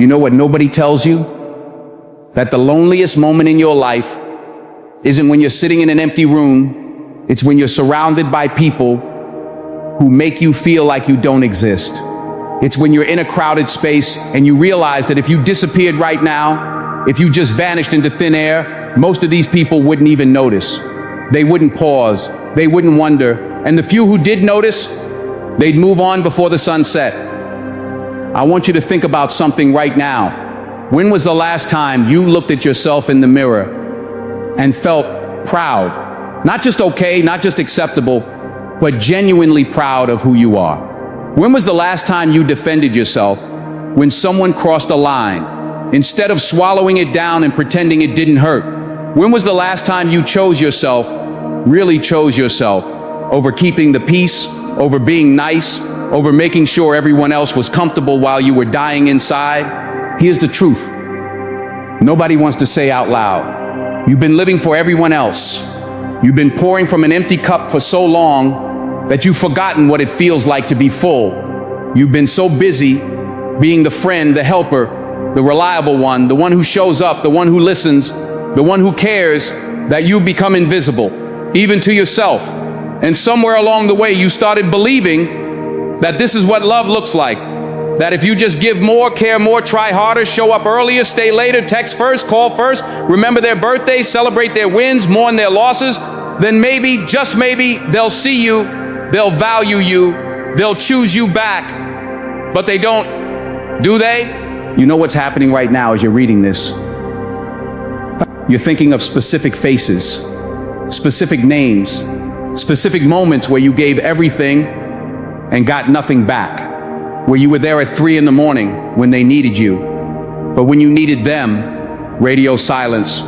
You know what nobody tells you? That the loneliest moment in your life isn't when you're sitting in an empty room. It's when you're surrounded by people who make you feel like you don't exist. It's when you're in a crowded space and you realize that if you disappeared right now, if you just vanished into thin air, most of these people wouldn't even notice. They wouldn't pause. They wouldn't wonder. And the few who did notice, they'd move on before the sun set. I want you to think about something right now. When was the last time you looked at yourself in the mirror and felt proud? Not just okay, not just acceptable, but genuinely proud of who you are. When was the last time you defended yourself when someone crossed a line, instead of swallowing it down and pretending it didn't hurt? When was the last time you chose yourself, really chose yourself, over keeping the peace, over being nice, over making sure everyone else was comfortable while you were dying inside? Here's the truth. Nobody wants to say out loud. You've been living for everyone else. You've been pouring from an empty cup for so long that you've forgotten what it feels like to be full. You've been so busy being the friend, the helper, the reliable one, the one who shows up, the one who listens, the one who cares, that you become invisible, even to yourself. And somewhere along the way, you started believing that this is what love looks like. That if you just give more, care more, try harder, show up earlier, stay later, text first, call first, remember their birthdays, celebrate their wins, mourn their losses, then maybe, just maybe, they'll see you, they'll value you, they'll choose you back. But they don't, do they? You know what's happening right now as you're reading this? You're thinking of specific faces, specific names, specific moments where you gave everything and got nothing back. Where you were there at 3 in the morning when they needed you. But when you needed them, radio silence.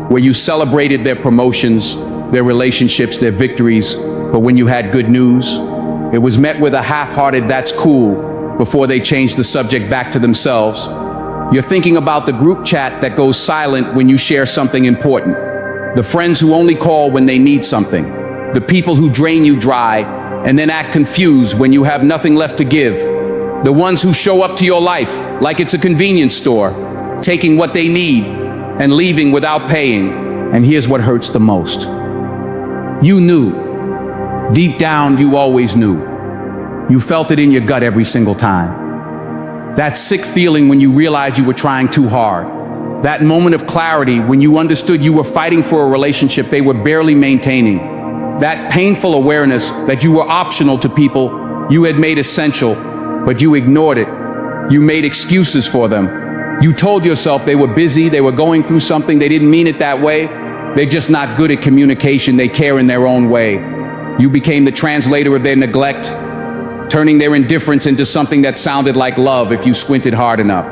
Where you celebrated their promotions, their relationships, their victories. But when you had good news, it was met with a half-hearted "that's cool" before they changed the subject back to themselves. You're thinking about the group chat that goes silent when you share something important. The friends who only call when they need something. The people who drain you dry and then act confused when you have nothing left to give. The ones who show up to your life like it's a convenience store, taking what they need and leaving without paying. And here's what hurts the most. You knew. Deep down, you always knew. You felt it in your gut every single time. That sick feeling when you realized you were trying too hard. That moment of clarity when you understood you were fighting for a relationship they were barely maintaining. That painful awareness that you were optional to people you had made essential, but you ignored it. You made excuses for them. You told yourself they were busy, they were going through something, they didn't mean it that way. They're just not good at communication, they care in their own way. You became the translator of their neglect, turning their indifference into something that sounded like love if you squinted hard enough.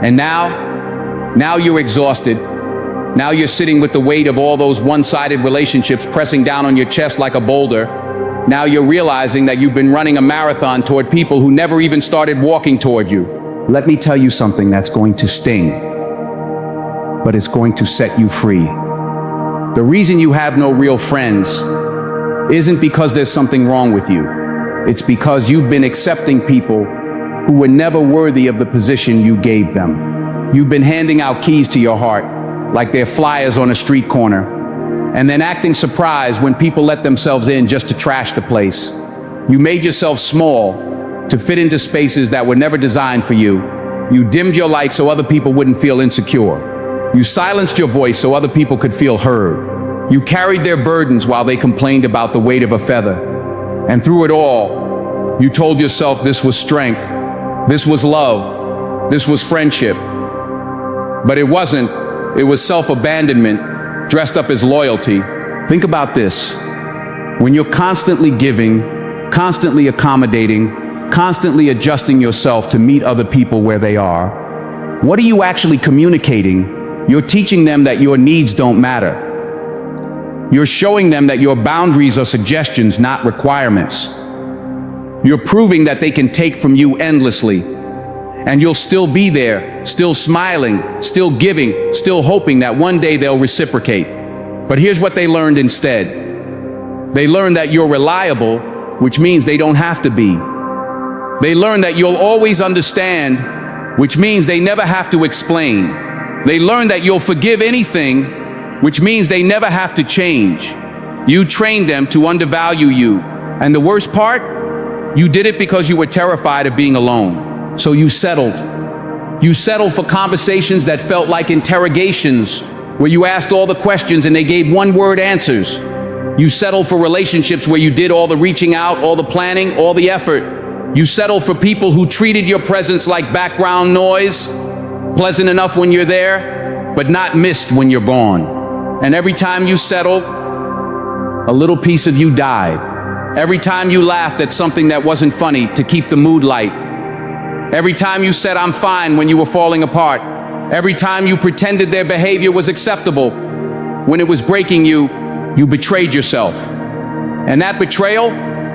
And now you're exhausted. Now you're sitting with the weight of all those one-sided relationships pressing down on your chest like a boulder. Now you're realizing that you've been running a marathon toward people who never even started walking toward you. Let me tell you something that's going to sting, but it's going to set you free. The reason you have no real friends isn't because there's something wrong with you. It's because you've been accepting people who were never worthy of the position you gave them. You've been handing out keys to your heart like they're flyers on a street corner, and then acting surprised when people let themselves in just to trash the place. You made yourself small to fit into spaces that were never designed for you. You dimmed your light so other people wouldn't feel insecure. You silenced your voice so other people could feel heard. You carried their burdens while they complained about the weight of a feather. And through it all, you told yourself this was strength, this was love, this was friendship. But it wasn't. It was self-abandonment dressed up as loyalty. Think about this. When you're constantly giving, constantly accommodating, constantly adjusting yourself to meet other people where they are, what are you actually communicating? You're teaching them that your needs don't matter. You're showing them that your boundaries are suggestions, not requirements. You're proving that they can take from you endlessly, and you'll still be there, still smiling, still giving, still hoping that one day they'll reciprocate. But here's what they learned instead. They learned that you're reliable, which means they don't have to be. They learned that you'll always understand, which means they never have to explain. They learn that you'll forgive anything, which means they never have to change. You trained them to undervalue you. And the worst part, you did it because you were terrified of being alone. So you settled. You settled for conversations that felt like interrogations, where you asked all the questions and they gave one-word answers. You settled for relationships where you did all the reaching out, all the planning, all the effort. You settled for people who treated your presence like background noise, pleasant enough when you're there, but not missed when you're gone. And every time you settled, a little piece of you died. Every time you laughed at something that wasn't funny to keep the mood light. Every time you said, "I'm fine," when you were falling apart. Every time you pretended their behavior was acceptable, when it was breaking you, you betrayed yourself. And that betrayal,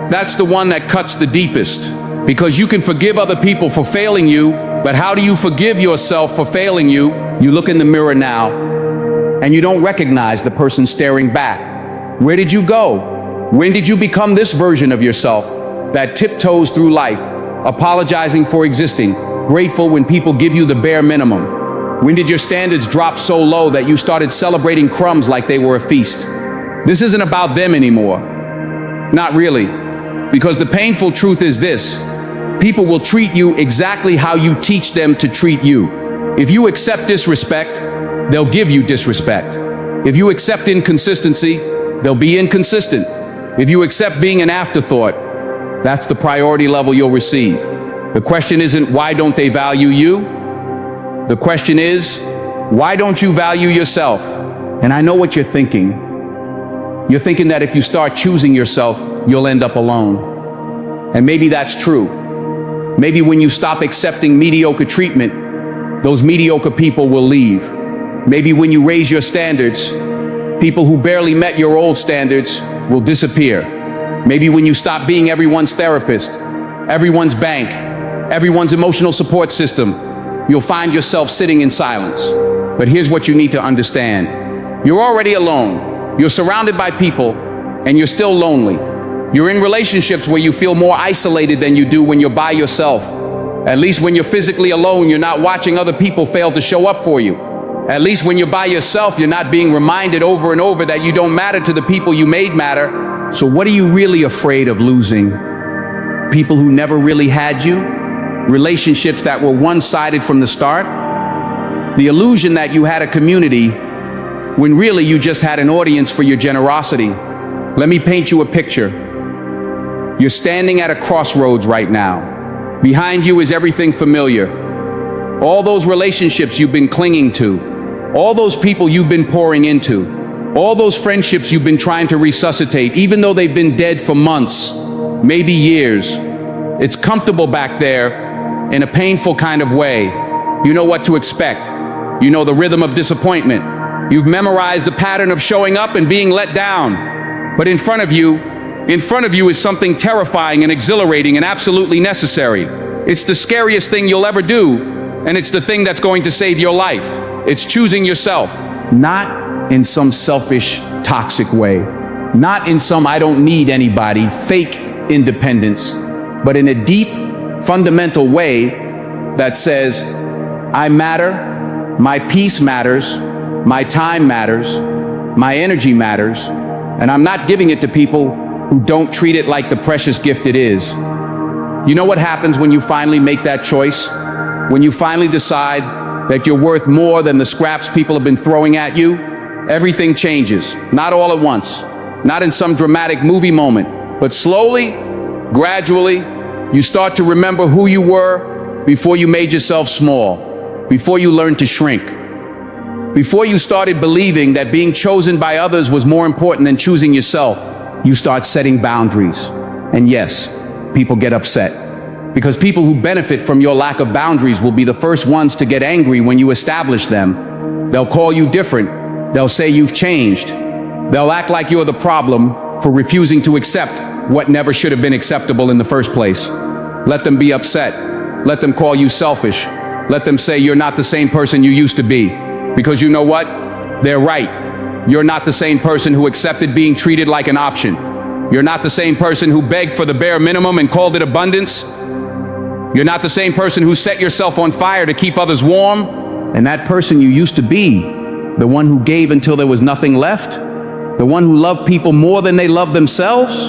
that's the one that cuts the deepest. Because you can forgive other people for failing you, but how do you forgive yourself for failing you? You look in the mirror now, and you don't recognize the person staring back. Where did you go? When did you become this version of yourself that tiptoes through life, apologizing for existing, grateful when people give you the bare minimum? When did your standards drop so low that you started celebrating crumbs like they were a feast? This isn't about them anymore. Not really. Because the painful truth is this: people will treat you exactly how you teach them to treat you. If you accept disrespect, they'll give you disrespect. If you accept inconsistency, they'll be inconsistent. If you accept being an afterthought, that's the priority level you'll receive. The question isn't why don't they value you? The question is, why don't you value yourself? And I know what you're thinking. You're thinking that if you start choosing yourself, you'll end up alone. And maybe that's true. Maybe when you stop accepting mediocre treatment, those mediocre people will leave. Maybe when you raise your standards, people who barely met your old standards will disappear. Maybe when you stop being everyone's therapist, everyone's bank, everyone's emotional support system, you'll find yourself sitting in silence. But here's what you need to understand. You're already alone. You're surrounded by people, and you're still lonely. You're in relationships where you feel more isolated than you do when you're by yourself. At least when you're physically alone, you're not watching other people fail to show up for you. At least when you're by yourself, you're not being reminded over and over that you don't matter to the people you made matter. So what are you really afraid of losing? People who never really had you? Relationships that were one-sided from the start? The illusion that you had a community when really you just had an audience for your generosity. Let me paint you a picture. You're standing at a crossroads right now. Behind you is everything familiar. All those relationships you've been clinging to, all those people you've been pouring into, all those friendships you've been trying to resuscitate, even though they've been dead for months, maybe years. It's comfortable back there in a painful kind of way. You know what to expect. You know the rhythm of disappointment. You've memorized the pattern of showing up and being let down. But in front of you is something terrifying and exhilarating and absolutely necessary. It's the scariest thing you'll ever do, and it's the thing that's going to save your life. It's choosing yourself. Not in some selfish, toxic way. Not in some I don't need anybody, fake independence, but in a deep, fundamental way that says, I matter, my peace matters, my time matters, my energy matters, and I'm not giving it to people who don't treat it like the precious gift it is. You know what happens when you finally make that choice? When you finally decide that you're worth more than the scraps people have been throwing at you? Everything changes, not all at once, not in some dramatic movie moment, but slowly, gradually, you start to remember who you were before you made yourself small, before you learned to shrink, before you started believing that being chosen by others was more important than choosing yourself. You start setting boundaries. And yes, people get upset, because people who benefit from your lack of boundaries will be the first ones to get angry when you establish them. They'll call you different. They'll say you've changed. They'll act like you're the problem for refusing to accept what never should have been acceptable in the first place. Let them be upset. Let them call you selfish. Let them say you're not the same person you used to be. Because you know what? They're right. You're not the same person who accepted being treated like an option. You're not the same person who begged for the bare minimum and called it abundance. You're not the same person who set yourself on fire to keep others warm. And that person you used to be, the one who gave until there was nothing left, the one who loved people more than they loved themselves,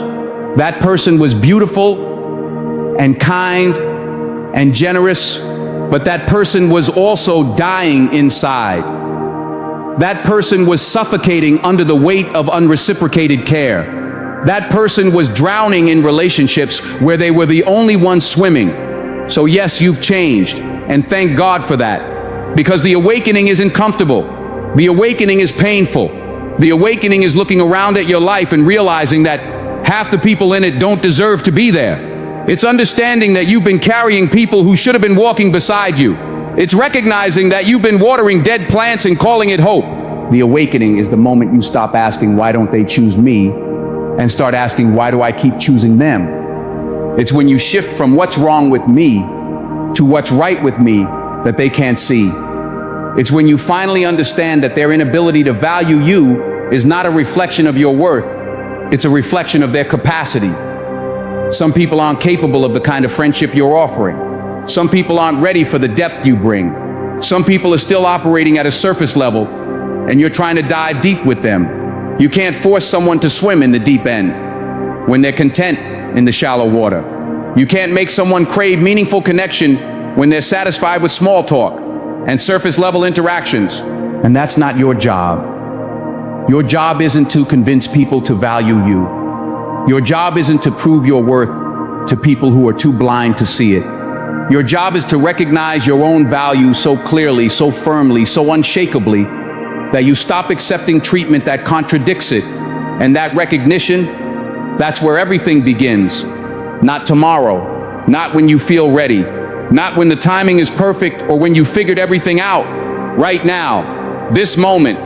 that person was beautiful and kind and generous, but that person was also dying inside. That person was suffocating under the weight of unreciprocated care. That person was drowning in relationships where they were the only ones swimming. So yes, you've changed, and thank God for that, because the awakening isn't comfortable. The awakening is painful. The awakening is looking around at your life and realizing that half the people in it don't deserve to be there. It's understanding that you've been carrying people who should have been walking beside you. It's recognizing that you've been watering dead plants and calling it hope. The awakening is the moment you stop asking, why don't they choose me? And start asking, why do I keep choosing them? It's when you shift from what's wrong with me to what's right with me that they can't see. It's when you finally understand that their inability to value you is not a reflection of your worth. It's a reflection of their capacity. Some people aren't capable of the kind of friendship you're offering. Some people aren't ready for the depth you bring. Some people are still operating at a surface level, and you're trying to dive deep with them. You can't force someone to swim in the deep end when they're content in the shallow water. You can't make someone crave meaningful connection when they're satisfied with small talk and surface level interactions. And that's not your job. Your job isn't to convince people to value you. Your job isn't to prove your worth to people who are too blind to see it. Your job is to recognize your own value so clearly, so firmly, so unshakably, that you stop accepting treatment that contradicts it. And that recognition, that's where everything begins. Not tomorrow, not when you feel ready, not when the timing is perfect or when you figured everything out. Right now, this moment,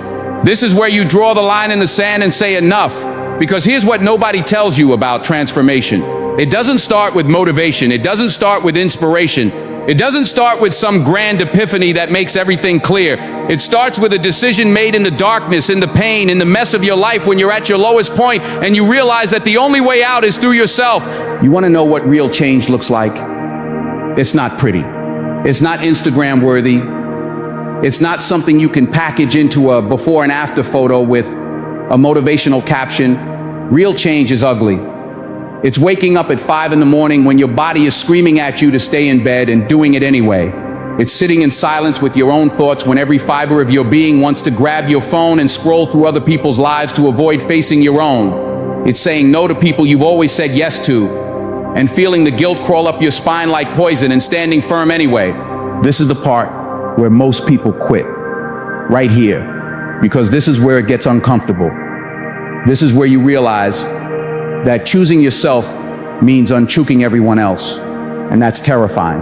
this is where you draw the line in the sand and say enough. Because here's what nobody tells you about transformation. It doesn't start with motivation. It doesn't start with inspiration. It doesn't start with some grand epiphany that makes everything clear. It starts with a decision made in the darkness, in the pain, in the mess of your life when you're at your lowest point and you realize that the only way out is through yourself. You want to know what real change looks like? It's not pretty. It's not Instagram worthy. It's not something you can package into a before and after photo with a motivational caption. Real change is ugly. It's waking up at 5 in the morning when your body is screaming at you to stay in bed and doing it anyway. It's sitting in silence with your own thoughts when every fiber of your being wants to grab your phone and scroll through other people's lives to avoid facing your own. It's saying no to people you've always said yes to and feeling the guilt crawl up your spine like poison and standing firm anyway. This is the part where most people quit. Right here. Because this is where it gets uncomfortable. This is where you realize that choosing yourself means unchoking everyone else. And that's terrifying.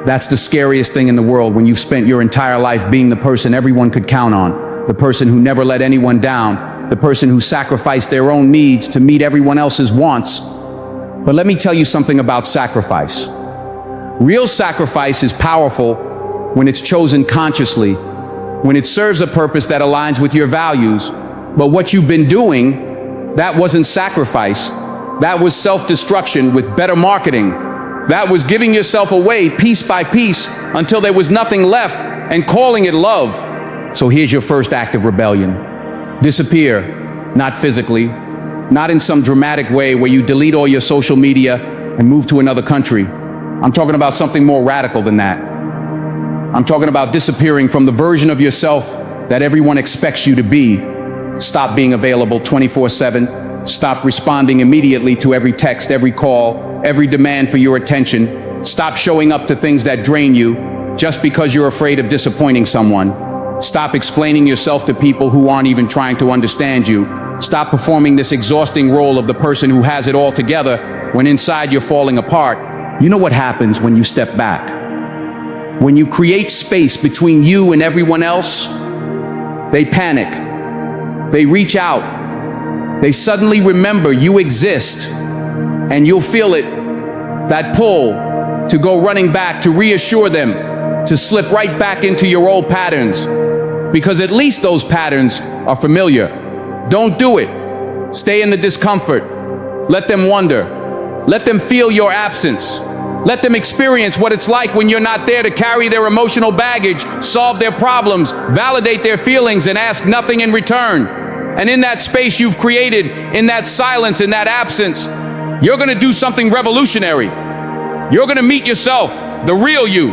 That's the scariest thing in the world when you've spent your entire life being the person everyone could count on, the person who never let anyone down, the person who sacrificed their own needs to meet everyone else's wants. But let me tell you something about sacrifice. Real sacrifice is powerful when it's chosen consciously, when it serves a purpose that aligns with your values. But what you've been doing, that wasn't sacrifice. That was self-destruction with better marketing. That was giving yourself away piece by piece until there was nothing left and calling it love. So here's your first act of rebellion. Disappear, not physically, not in some dramatic way where you delete all your social media and move to another country. I'm talking about something more radical than that. I'm talking about disappearing from the version of yourself that everyone expects you to be. Stop being available 24/7. Stop responding immediately to every text, every call, every demand for your attention. Stop showing up to things that drain you just because you're afraid of disappointing someone. Stop explaining yourself to people who aren't even trying to understand you. Stop performing this exhausting role of the person who has it all together when inside you're falling apart. You know what happens when you step back? When you create space between you and everyone else, they panic. They reach out. They suddenly remember you exist, and you'll feel it, that pull to go running back, to reassure them, to slip right back into your old patterns, because at least those patterns are familiar. Don't do it. Stay in the discomfort. Let them wonder. Let them feel your absence. Let them experience what it's like when you're not there to carry their emotional baggage, solve their problems, validate their feelings, and ask nothing in return. And in that space you've created, in that silence, in that absence, you're going to do something revolutionary. You're going to meet yourself, the real you,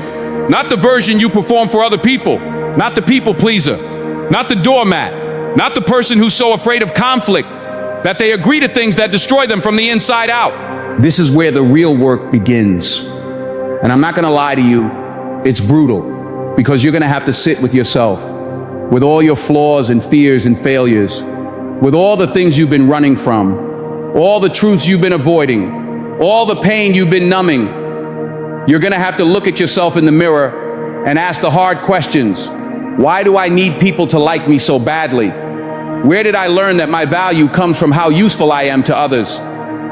not the version you perform for other people, not the people pleaser, not the doormat, not the person who's so afraid of conflict that they agree to things that destroy them from the inside out. This is where the real work begins. And I'm not going to lie to you, it's brutal, because you're going to have to sit with yourself, with all your flaws and fears and failures, with all the things you've been running from, all the truths you've been avoiding, all the pain you've been numbing. You're going to have to look at yourself in the mirror and ask the hard questions. Why do I need people to like me so badly? Where did I learn that my value comes from how useful I am to others?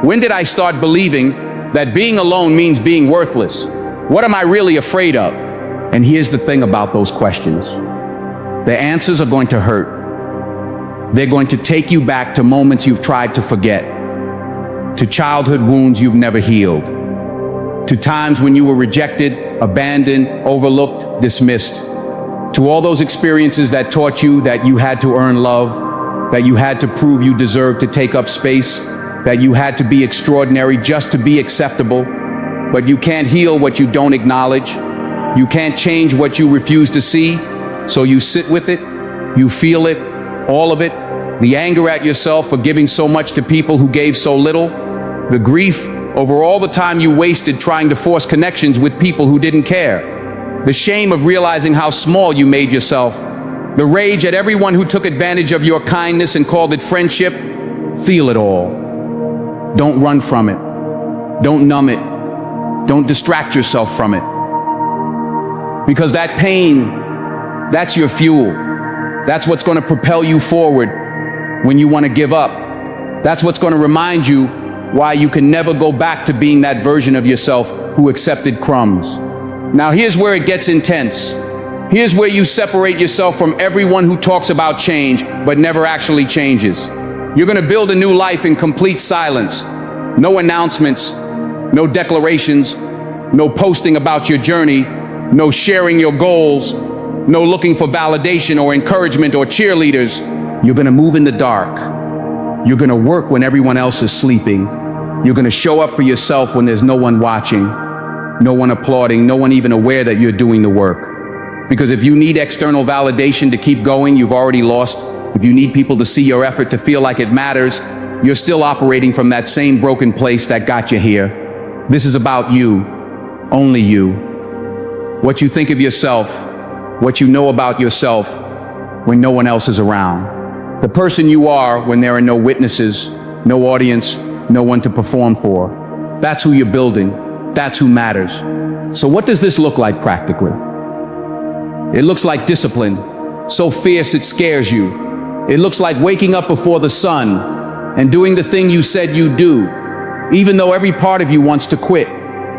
When did I start believing that being alone means being worthless? What am I really afraid of? And here's the thing about those questions. The answers are going to hurt. They're going to take you back to moments you've tried to forget, to childhood wounds you've never healed, to times when you were rejected, abandoned, overlooked, dismissed, to all those experiences that taught you that you had to earn love, that you had to prove you deserved to take up space, that you had to be extraordinary just to be acceptable. But you can't heal what you don't acknowledge. You can't change what you refuse to see. So you sit with it, you feel it, all of it, the anger at yourself for giving so much to people who gave so little, the grief over all the time you wasted trying to force connections with people who didn't care, the shame of realizing how small you made yourself, the rage at everyone who took advantage of your kindness and called it friendship. Feel it all. Don't run from it. Don't numb it. Don't distract yourself from it. Because that pain, that's your fuel. That's what's going to propel you forward when you want to give up. That's what's going to remind you why you can never go back to being that version of yourself who accepted crumbs. Now here's where it gets intense. Here's where you separate yourself from everyone who talks about change but never actually changes. You're going to build a new life in complete silence. No announcements, no declarations, no posting about your journey, no sharing your goals, no looking for validation or encouragement or cheerleaders. You're going to move in the dark. You're going to work when everyone else is sleeping. You're going to show up for yourself when there's no one watching, no one applauding, no one even aware that you're doing the work. Because if you need external validation to keep going, you've already lost. If you need people to see your effort to feel like it matters, you're still operating from that same broken place that got you here. This is about you, only you. What you think of yourself, what you know about yourself when no one else is around. The person you are when there are no witnesses, no audience, no one to perform for. That's who you're building. That's who matters. So what does this look like practically? It looks like discipline, so fierce it scares you. It looks like waking up before the sun and doing the thing you said you'd do, even though every part of you wants to quit.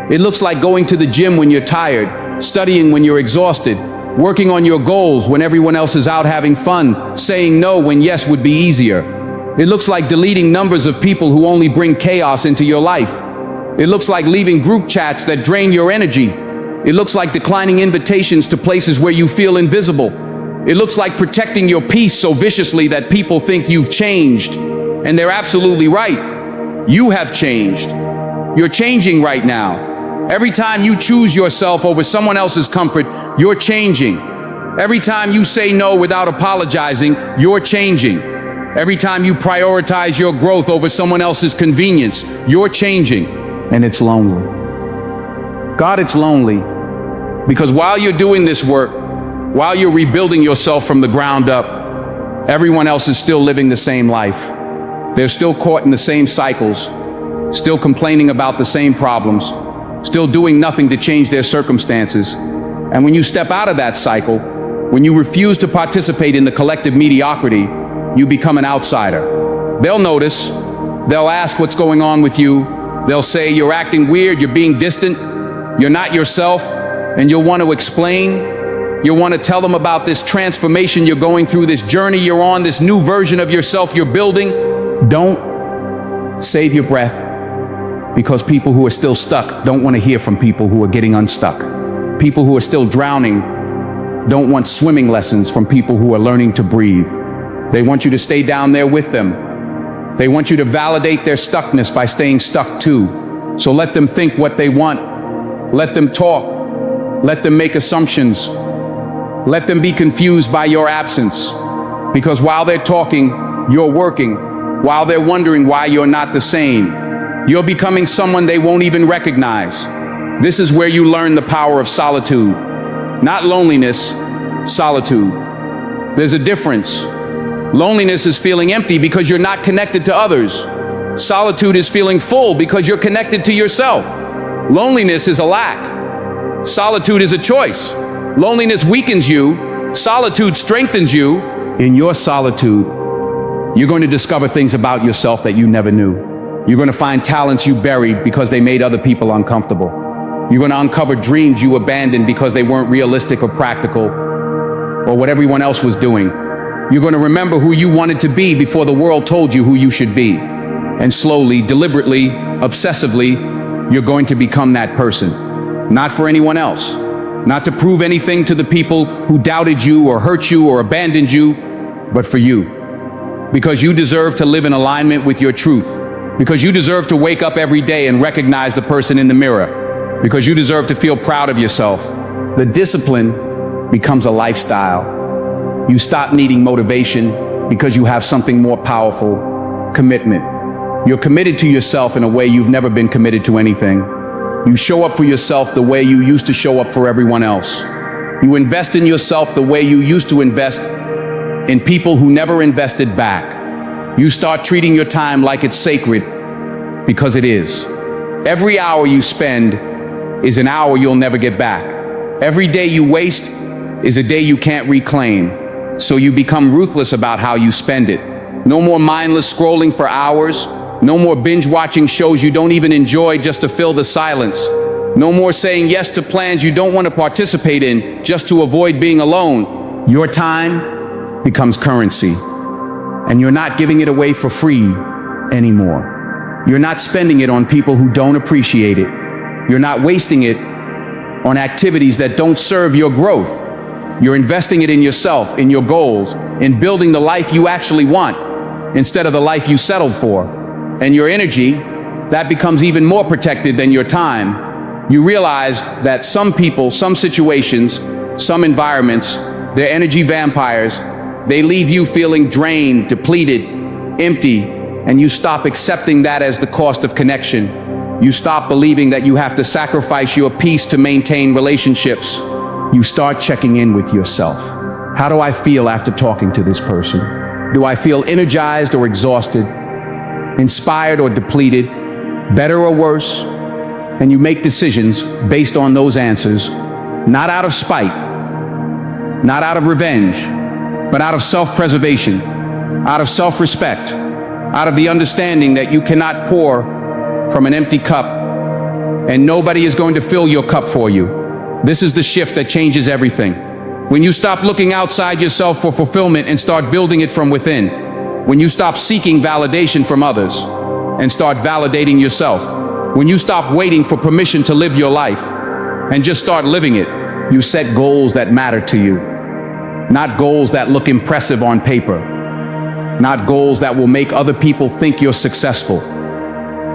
It looks like going to the gym when you're tired, studying when you're exhausted, working on your goals when everyone else is out having fun, saying no when yes would be easier. It looks like deleting numbers of people who only bring chaos into your life. It looks like leaving group chats that drain your energy. It looks like declining invitations to places where you feel invisible. It looks like protecting your peace so viciously that people think you've changed. And they're absolutely right. You have changed. You're changing right now. Every time you choose yourself over someone else's comfort, you're changing. Every time you say no without apologizing, you're changing. Every time you prioritize your growth over someone else's convenience, you're changing. And it's lonely. God, it's lonely. Because while you're doing this work, while you're rebuilding yourself from the ground up, everyone else is still living the same life. They're still caught in the same cycles, still complaining about the same problems, still doing nothing to change their circumstances. And when you step out of that cycle, when you refuse to participate in the collective mediocrity, you become an outsider. They'll notice, they'll ask what's going on with you, they'll say you're acting weird, you're being distant, you're not yourself, and you'll want to explain. You'll want to tell them about this transformation you're going through, this journey you're on, this new version of yourself you're building. Don't save your breath. Because people who are still stuck don't want to hear from people who are getting unstuck. People who are still drowning don't want swimming lessons from people who are learning to breathe. They want you to stay down there with them. They want you to validate their stuckness by staying stuck too. So let them think what they want. Let them talk. Let them make assumptions. Let them be confused by your absence. Because while they're talking, you're working. While they're wondering why you're not the same, you're becoming someone they won't even recognize. This is where you learn the power of solitude. Not loneliness, solitude. There's a difference. Loneliness is feeling empty because you're not connected to others. Solitude is feeling full because you're connected to yourself. Loneliness is a lack. Solitude is a choice. Loneliness weakens you. Solitude strengthens you. In your solitude, you're going to discover things about yourself that you never knew. You're going to find talents you buried because they made other people uncomfortable. You're going to uncover dreams you abandoned because they weren't realistic or practical or what everyone else was doing. You're going to remember who you wanted to be before the world told you who you should be. And slowly, deliberately, obsessively, you're going to become that person. Not for anyone else. Not to prove anything to the people who doubted you or hurt you or abandoned you, but for you. Because you deserve to live in alignment with your truth. Because you deserve to wake up every day and recognize the person in the mirror. Because you deserve to feel proud of yourself. The discipline becomes a lifestyle. You stop needing motivation because you have something more powerful: commitment. You're committed to yourself in a way you've never been committed to anything. You show up for yourself the way you used to show up for everyone else. You invest in yourself the way you used to invest in people who never invested back. You start treating your time like it's sacred, because it is. Every hour you spend is an hour you'll never get back. Every day you waste is a day you can't reclaim. So you become ruthless about how you spend it. No more mindless scrolling for hours. No more binge watching shows you don't even enjoy just to fill the silence. No more saying yes to plans you don't want to participate in just to avoid being alone. Your time becomes currency, and you're not giving it away for free anymore. You're not spending it on people who don't appreciate it. You're not wasting it on activities that don't serve your growth. You're investing it in yourself, in your goals, in building the life you actually want, instead of the life you settled for. And your energy, that becomes even more protected than your time. You realize that some people, some situations, some environments, they're energy vampires. They leave you feeling drained, depleted, empty, and you stop accepting that as the cost of connection. You stop believing that you have to sacrifice your peace to maintain relationships. You start checking in with yourself. How do I feel after talking to this person? Do I feel energized or exhausted? Inspired or depleted, better or worse? And you make decisions based on those answers, not out of spite, not out of revenge, but out of self-preservation, out of self-respect, out of the understanding that you cannot pour from an empty cup, and nobody is going to fill your cup for you. This is the shift that changes everything. When you stop looking outside yourself for fulfillment and start building it from within. When you stop seeking validation from others and start validating yourself. When you stop waiting for permission to live your life and just start living it. You set goals that matter to you. Not goals that look impressive on paper. Not goals that will make other people think you're successful.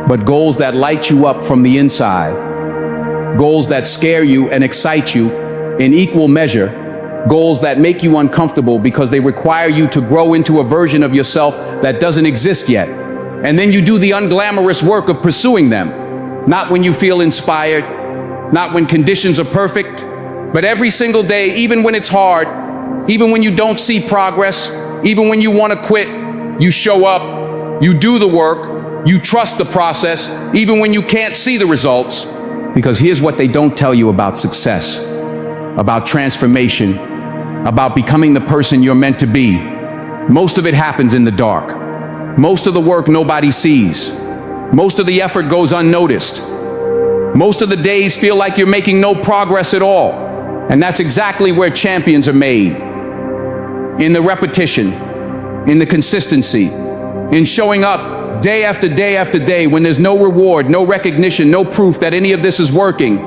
But goals that light you up from the inside. Goals that scare you and excite you in equal measure. Goals that make you uncomfortable because they require you to grow into a version of yourself that doesn't exist yet. And then you do the unglamorous work of pursuing them. Not when you feel inspired, not when conditions are perfect, but every single day, even when it's hard, even when you don't see progress, even when you want to quit, you show up, you do the work, you trust the process, even when you can't see the results. Because here's what they don't tell you about success, about transformation, about becoming the person you're meant to be. Most of it happens in the dark. Most of the work nobody sees. Most of the effort goes unnoticed. Most of the days feel like you're making no progress at all. And that's exactly where champions are made. In the repetition, in the consistency, in showing up But day after day after day, when there's no reward, no recognition, no proof that any of this is working,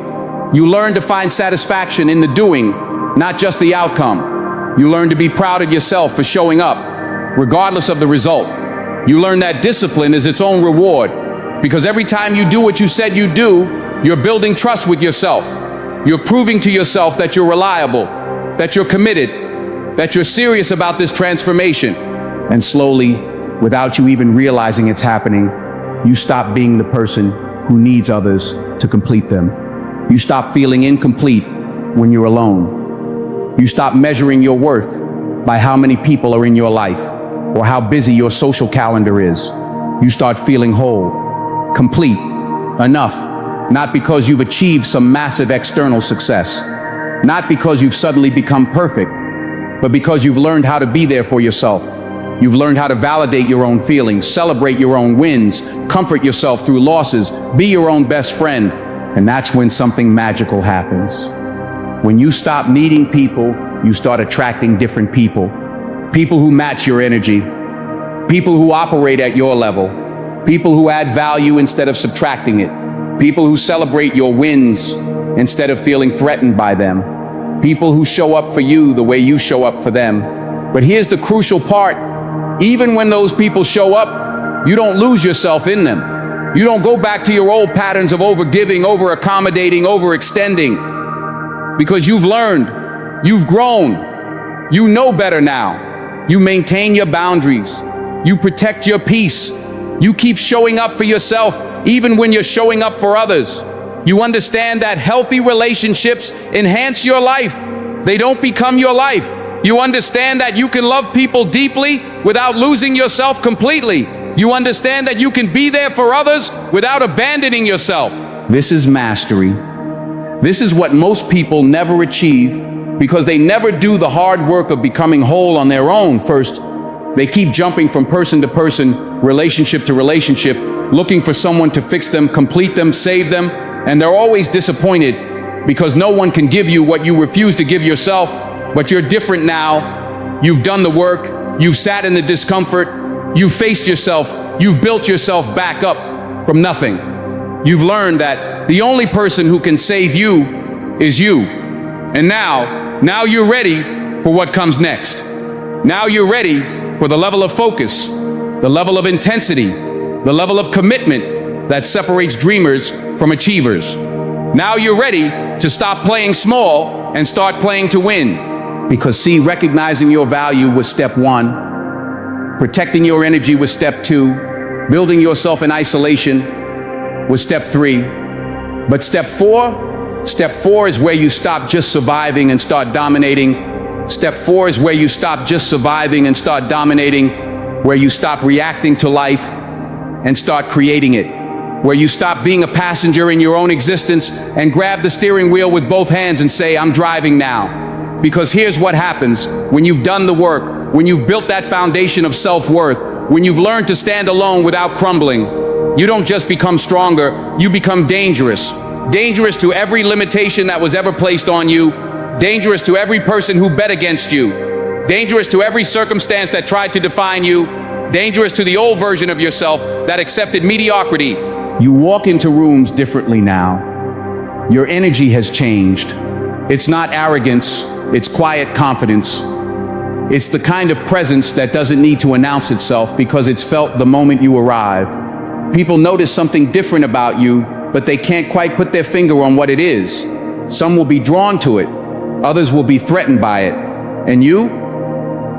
you learn to find satisfaction in the doing, not just the outcome. You learn to be proud of yourself for showing up, regardless of the result. You learn that discipline is its own reward, because every time you do what you said you do, you're building trust with yourself. You're proving to yourself that you're reliable, that you're committed, that you're serious about this transformation. And slowly, without you even realizing it's happening, you stop being the person who needs others to complete them. You stop feeling incomplete when you're alone. You stop measuring your worth by how many people are in your life or how busy your social calendar is. You start feeling whole, complete, enough, not because you've achieved some massive external success, not because you've suddenly become perfect, but because you've learned how to be there for yourself. You've learned how to validate your own feelings, celebrate your own wins, comfort yourself through losses, be your own best friend. And that's when something magical happens. When you stop needing people, you start attracting different people. People who match your energy, people who operate at your level, people who add value instead of subtracting it, people who celebrate your wins instead of feeling threatened by them, people who show up for you the way you show up for them. But here's the crucial part. Even when those people show up, you don't lose yourself in them. You don't go back to your old patterns of overgiving, over-accommodating, overextending. Because you've learned, you've grown, you know better now. You maintain your boundaries, you protect your peace, you keep showing up for yourself, even when you're showing up for others. You understand that healthy relationships enhance your life. They don't become your life. You understand that you can love people deeply without losing yourself completely. You understand that you can be there for others without abandoning yourself. This is mastery. This is what most people never achieve because they never do the hard work of becoming whole on their own. First, they keep jumping from person to person, relationship to relationship, looking for someone to fix them, complete them, save them, and they're always disappointed because no one can give you what you refuse to give yourself. But you're different now. You've done the work. You've sat in the discomfort. You've faced yourself. You've built yourself back up from nothing. You've learned that the only person who can save you is you. And now you're ready for what comes next. Now you're ready for the level of focus, the level of intensity, the level of commitment that separates dreamers from achievers. Now you're ready to stop playing small and start playing to win. Because see, recognizing your value was step one, protecting your energy was step two, building yourself in isolation was step three. But step four is where you stop just surviving and start dominating. Step four is where you stop just surviving and start dominating, where you stop reacting to life and start creating it, where you stop being a passenger in your own existence and grab the steering wheel with both hands and say, I'm driving now. Because here's what happens when you've done the work, when you've built that foundation of self-worth, when you've learned to stand alone without crumbling. You don't just become stronger, you become dangerous. Dangerous to every limitation that was ever placed on you, dangerous to every person who bet against you, dangerous to every circumstance that tried to define you, dangerous to the old version of yourself that accepted mediocrity. You walk into rooms differently now. Your energy has changed. It's not arrogance, it's quiet confidence. It's the kind of presence that doesn't need to announce itself because it's felt the moment you arrive. People notice something different about you, but they can't quite put their finger on what it is. Some will be drawn to it, others will be threatened by it. And you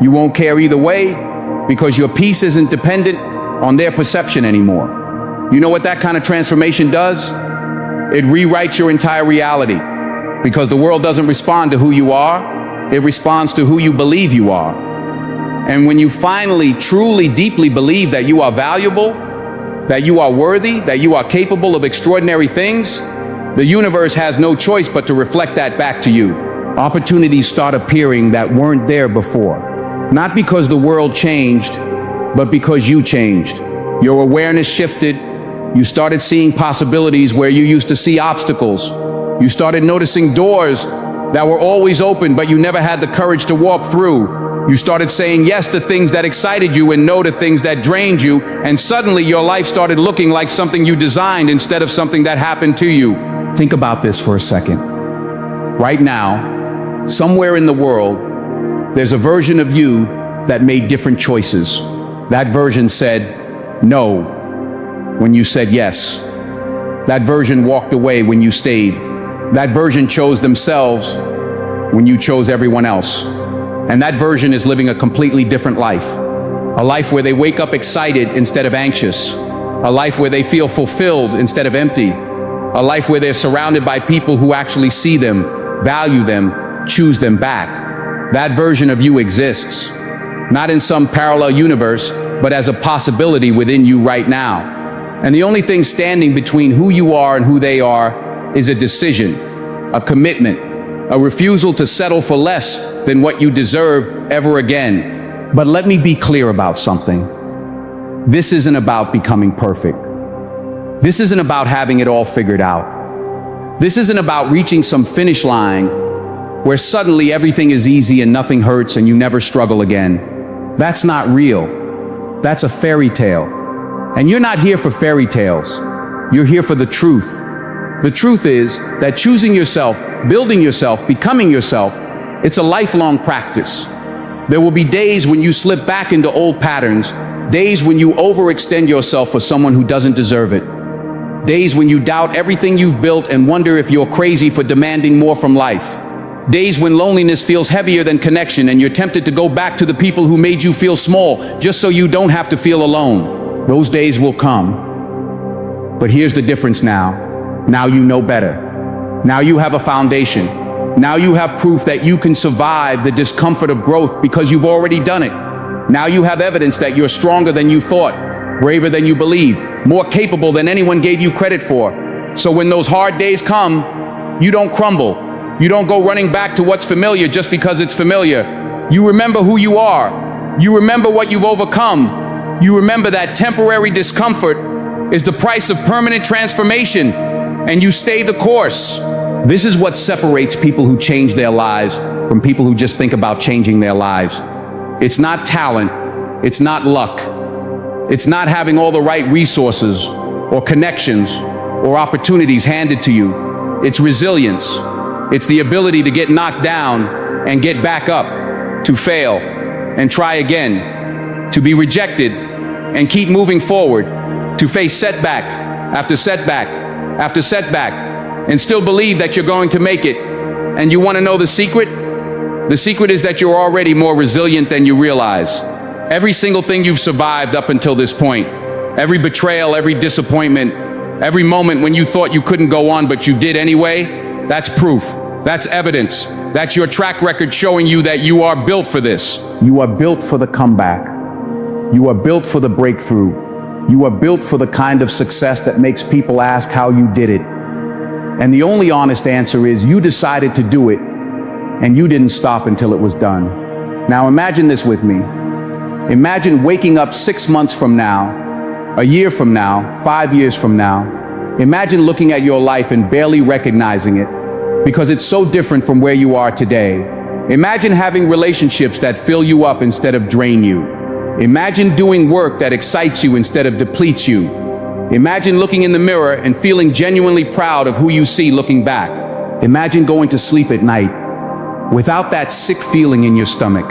won't care either way because your peace isn't dependent on their perception anymore. You know what that kind of transformation does? It rewrites your entire reality. Because the world doesn't respond to who you are, it responds to who you believe you are. And when you finally, truly, deeply believe that you are valuable, that you are worthy, that you are capable of extraordinary things, the universe has no choice but to reflect that back to you. Opportunities start appearing that weren't there before. Not because the world changed, but because you changed. Your awareness shifted. You started seeing possibilities where you used to see obstacles. You started noticing doors that were always open, but you never had the courage to walk through. You started saying yes to things that excited you and no to things that drained you, and suddenly your life started looking like something you designed instead of something that happened to you. Think about this for a second. Right now, somewhere in the world, there's a version of you that made different choices. That version said no when you said yes. That version walked away when you stayed. That version chose themselves when you chose everyone else. And that version is living a completely different life. A life where they wake up excited instead of anxious. A life where they feel fulfilled instead of empty. A life where they're surrounded by people who actually see them, value them, choose them back. That version of you exists, not in some parallel universe, but as a possibility within you right now. And the only thing standing between who you are and who they are is a decision, a commitment, a refusal to settle for less than what you deserve ever again. But let me be clear about something. This isn't about becoming perfect. This isn't about having it all figured out. This isn't about reaching some finish line where suddenly everything is easy and nothing hurts and you never struggle again. That's not real. That's a fairy tale. And you're not here for fairy tales. You're here for the truth. The truth is that choosing yourself, building yourself, becoming yourself, it's a lifelong practice. There will be days when you slip back into old patterns, days when you overextend yourself for someone who doesn't deserve it, days when you doubt everything you've built and wonder if you're crazy for demanding more from life, days when loneliness feels heavier than connection and you're tempted to go back to the people who made you feel small just so you don't have to feel alone. Those days will come. But here's the difference now. Now you know better. Now you have a foundation. Now you have proof that you can survive the discomfort of growth because you've already done it. Now you have evidence that you're stronger than you thought, braver than you believed, more capable than anyone gave you credit for. So when those hard days come, you don't crumble. You don't go running back to what's familiar just because it's familiar. You remember who you are. You remember what you've overcome. You remember that temporary discomfort is the price of permanent transformation, and you stay the course. This is what separates people who change their lives from people who just think about changing their lives. It's not talent. It's not luck. It's not having all the right resources or connections or opportunities handed to you. It's resilience. It's the ability to get knocked down and get back up, to fail and try again, to be rejected and keep moving forward, to face setback after setback after setback, and still believe that you're going to make it. And you want to know the secret? The secret is that you're already more resilient than you realize. Every single thing you've survived up until this point, every betrayal, every disappointment, every moment when you thought you couldn't go on but you did anyway, that's proof. That's evidence. That's your track record showing you that you are built for this. You are built for the comeback. You are built for the breakthrough. You are built for the kind of success that makes people ask how you did it. And the only honest answer is you decided to do it, and you didn't stop until it was done. Now imagine this with me. Imagine waking up 6 months from now, a year from now, 5 years from now. Imagine looking at your life and barely recognizing it because it's so different from where you are today. Imagine having relationships that fill you up instead of drain you. Imagine doing work that excites you instead of depletes you. Imagine looking in the mirror and feeling genuinely proud of who you see looking back. Imagine going to sleep at night without that sick feeling in your stomach,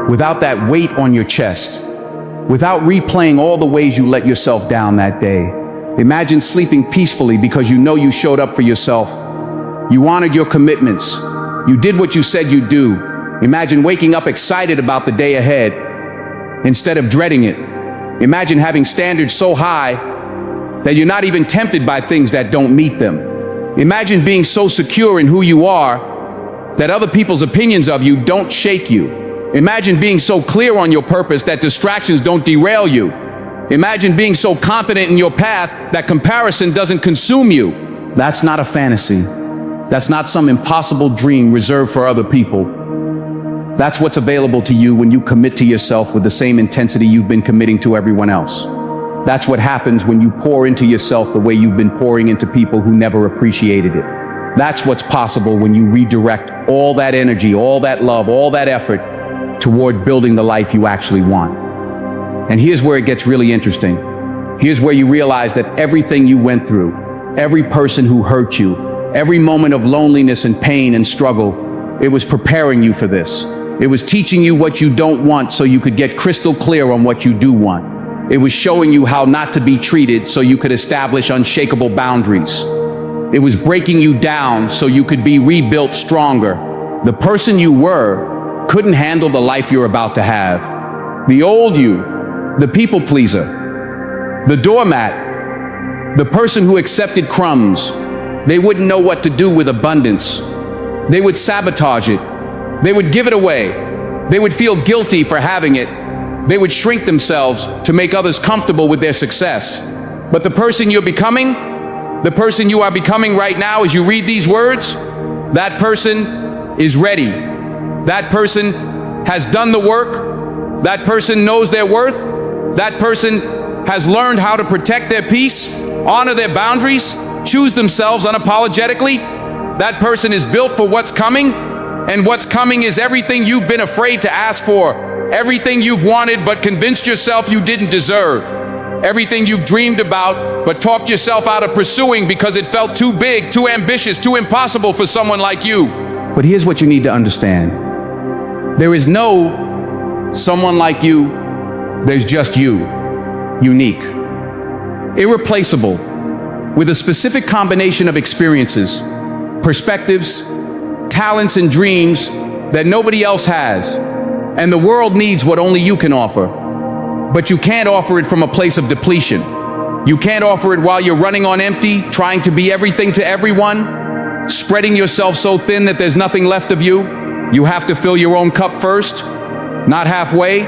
without that weight on your chest, without replaying all the ways you let yourself down that day. Imagine sleeping peacefully because you know you showed up for yourself. You honored your commitments. You did what you said you'd do. Imagine waking up excited about the day ahead instead of dreading it. Imagine having standards so high that you're not even tempted by things that don't meet them. Imagine being so secure in who you are that other people's opinions of you don't shake you. Imagine being so clear on your purpose that distractions don't derail you. Imagine being so confident in your path that comparison doesn't consume you. That's not a fantasy. That's not some impossible dream reserved for other people. That's what's available to you when you commit to yourself with the same intensity you've been committing to everyone else. That's what happens when you pour into yourself the way you've been pouring into people who never appreciated it. That's what's possible when you redirect all that energy, all that love, all that effort toward building the life you actually want. And here's where it gets really interesting. Here's where you realize that everything you went through, every person who hurt you, every moment of loneliness and pain and struggle, it was preparing you for this. It was teaching you what you don't want so you could get crystal clear on what you do want. It was showing you how not to be treated so you could establish unshakable boundaries. It was breaking you down so you could be rebuilt stronger. The person you were couldn't handle the life you're about to have. The old you, the people pleaser, the doormat, the person who accepted crumbs, they wouldn't know what to do with abundance. They would sabotage it. They would give it away. They would feel guilty for having it. They would shrink themselves to make others comfortable with their success. But the person you're becoming, the person you are becoming right now as you read these words, that person is ready. That person has done the work. That person knows their worth. That person has learned how to protect their peace, honor their boundaries, choose themselves unapologetically. That person is built for what's coming, and what's coming is everything you've been afraid to ask for, everything you've wanted but convinced yourself you didn't deserve, everything you've dreamed about but talked yourself out of pursuing because it felt too big, too ambitious, too impossible for someone like you. But here's what you need to understand. There is no someone like you, there's just you, unique, irreplaceable, with a specific combination of experiences, perspectives, talents and dreams that nobody else has. And the world needs what only you can offer. But you can't offer it from a place of depletion. You can't offer it while you're running on empty, trying to be everything to everyone, spreading yourself so thin that there's nothing left of you. You have to fill your own cup first, not halfway,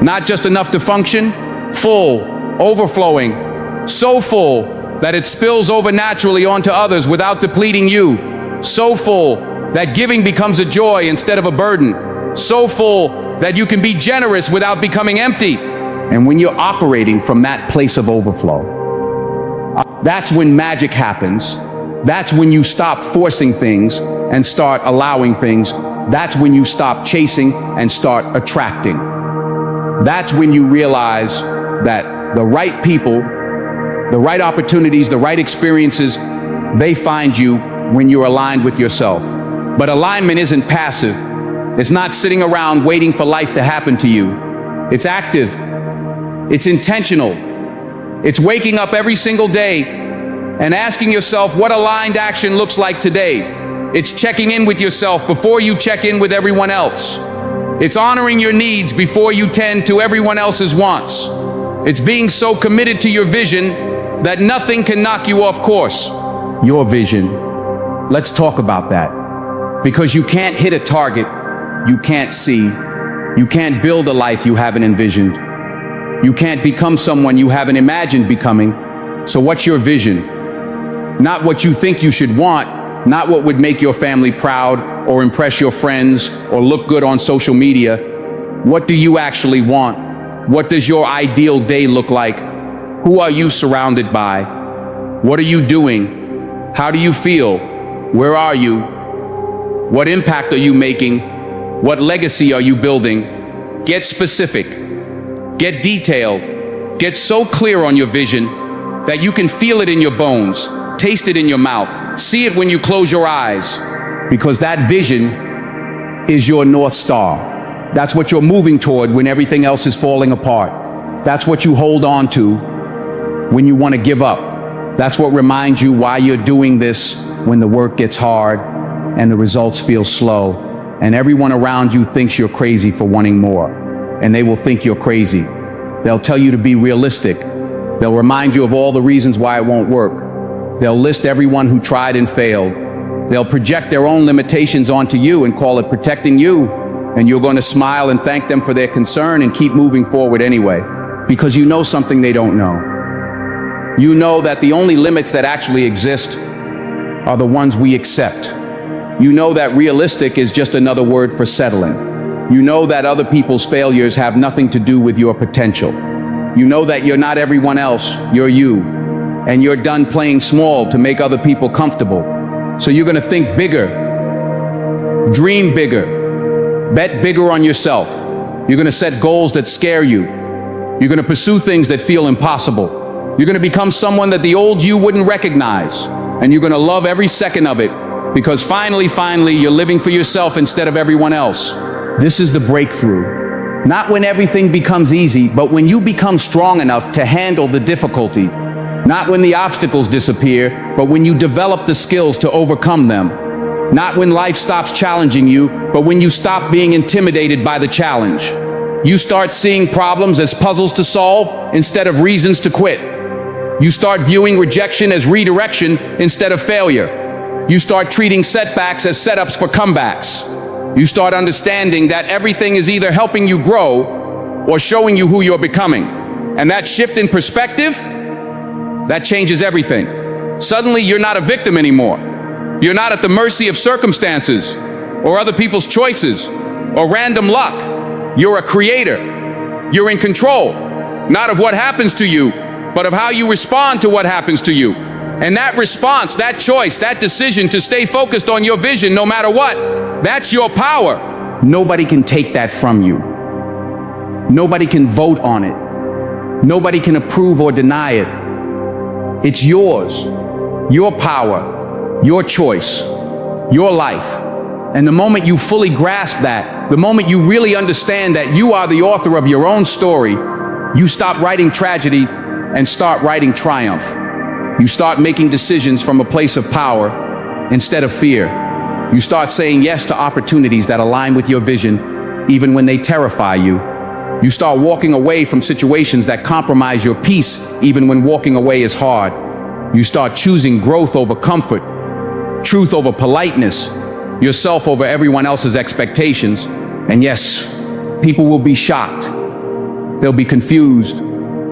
not just enough to function, full, overflowing, so full that it spills over naturally onto others without depleting you, so full that giving becomes a joy instead of a burden, so full that you can be generous without becoming empty. And when you're operating from that place of overflow, that's when magic happens. That's when you stop forcing things and start allowing things. That's when you stop chasing and start attracting. That's when you realize that the right people, the right opportunities, the right experiences, they find you when you're aligned with yourself. But alignment isn't passive. It's not sitting around waiting for life to happen to you. It's active. It's intentional. It's waking up every single day and asking yourself what aligned action looks like today. It's checking in with yourself before you check in with everyone else. It's honoring your needs before you tend to everyone else's wants. It's being so committed to your vision that nothing can knock you off course. Your vision. Let's talk about that. Because you can't hit a target you can't see. You can't build a life you haven't envisioned. You can't become someone you haven't imagined becoming. So what's your vision? Not what you think you should want, not what would make your family proud or impress your friends or look good on social media. What do you actually want? What does your ideal day look like? Who are you surrounded by? What are you doing? How do you feel? Where are you? What impact are you making? What legacy are you building? Get specific. Get detailed. Get so clear on your vision that you can feel it in your bones, taste it in your mouth, see it when you close your eyes. Because that vision is your North Star. That's what you're moving toward when everything else is falling apart. That's what you hold on to when you want to give up. That's what reminds you why you're doing this when the work gets hard and the results feel slow. And everyone around you thinks you're crazy for wanting more. And they will think you're crazy. They'll tell you to be realistic. They'll remind you of all the reasons why it won't work. They'll list everyone who tried and failed. They'll project their own limitations onto you and call it protecting you. And you're going to smile and thank them for their concern and keep moving forward anyway. Because you know something they don't know. You know that the only limits that actually exist are the ones we accept. You know that realistic is just another word for settling. You know that other people's failures have nothing to do with your potential. You know that you're not everyone else, you're you. And you're done playing small to make other people comfortable. So you're going to think bigger, dream bigger, bet bigger on yourself. You're going to set goals that scare you. You're going to pursue things that feel impossible. You're going to become someone that the old you wouldn't recognize. And you're going to love every second of it because finally, you're living for yourself instead of everyone else. This is the breakthrough. Not when everything becomes easy, but when you become strong enough to handle the difficulty. Not when the obstacles disappear, but when you develop the skills to overcome them. Not when life stops challenging you, but when you stop being intimidated by the challenge. You start seeing problems as puzzles to solve instead of reasons to quit. You start viewing rejection as redirection instead of failure. You start treating setbacks as setups for comebacks. You start understanding that everything is either helping you grow or showing you who you're becoming. And that shift in perspective, that changes everything. Suddenly, you're not a victim anymore. You're not at the mercy of circumstances or other people's choices or random luck. You're a creator. You're in control, not of what happens to you, but of how you respond to what happens to you. And that response, that choice, that decision to stay focused on your vision no matter what, that's your power. Nobody can take that from you. Nobody can vote on it. Nobody can approve or deny it. It's yours, your power, your choice, your life. And the moment you fully grasp that, the moment you really understand that you are the author of your own story, you stop writing tragedy and start writing triumph. You start making decisions from a place of power instead of fear. You start saying yes to opportunities that align with your vision, even when they terrify you. You start walking away from situations that compromise your peace, even when walking away is hard. You start choosing growth over comfort, truth over politeness, yourself over everyone else's expectations. And yes, people will be shocked. They'll be confused.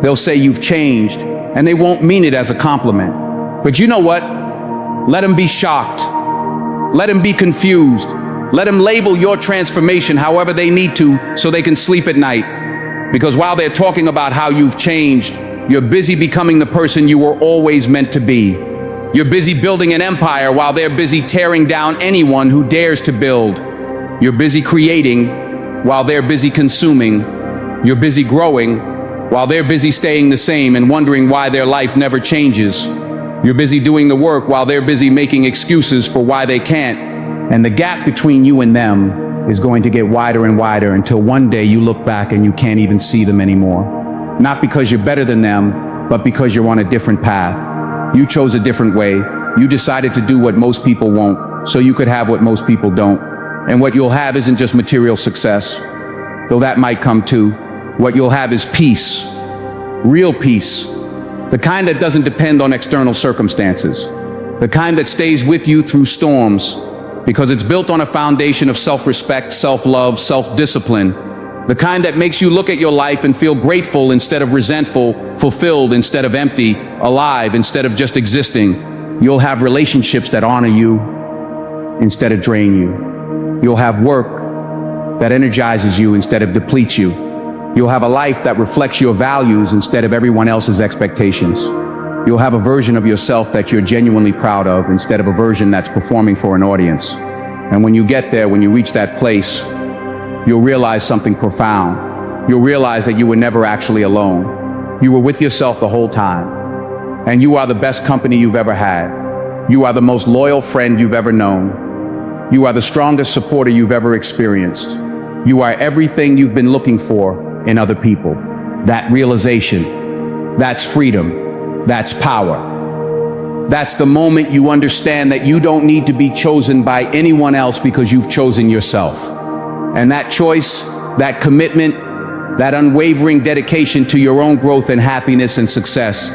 They'll say you've changed, and they won't mean it as a compliment. But you know what? Let them be shocked. Let them be confused. Let them label your transformation however they need to so they can sleep at night. Because while they're talking about how you've changed, you're busy becoming the person you were always meant to be. You're busy building an empire while they're busy tearing down anyone who dares to build. You're busy creating while they're busy consuming. You're busy growing while they're busy staying the same and wondering why their life never changes. You're busy doing the work while they're busy making excuses for why they can't. And the gap between you and them is going to get wider and wider until one day you look back and you can't even see them anymore. Not because you're better than them, but because you're on a different path. You chose a different way. You decided to do what most people won't, so you could have what most people don't. And what you'll have isn't just material success, though that might come too. What you'll have is peace, real peace, the kind that doesn't depend on external circumstances, the kind that stays with you through storms, because it's built on a foundation of self-respect, self-love, self-discipline, the kind that makes you look at your life and feel grateful instead of resentful, fulfilled instead of empty, alive instead of just existing. You'll have relationships that honor you instead of drain you. You'll have work that energizes you instead of depletes you. You'll have a life that reflects your values instead of everyone else's expectations. You'll have a version of yourself that you're genuinely proud of instead of a version that's performing for an audience. And when you get there, when you reach that place, you'll realize something profound. You'll realize that you were never actually alone. You were with yourself the whole time. And you are the best company you've ever had. You are the most loyal friend you've ever known. You are the strongest supporter you've ever experienced. You are everything you've been looking for in other people. That realization, that's freedom, that's power. That's the moment you understand that you don't need to be chosen by anyone else because you've chosen yourself. And that choice, that commitment, that unwavering dedication to your own growth and happiness and success,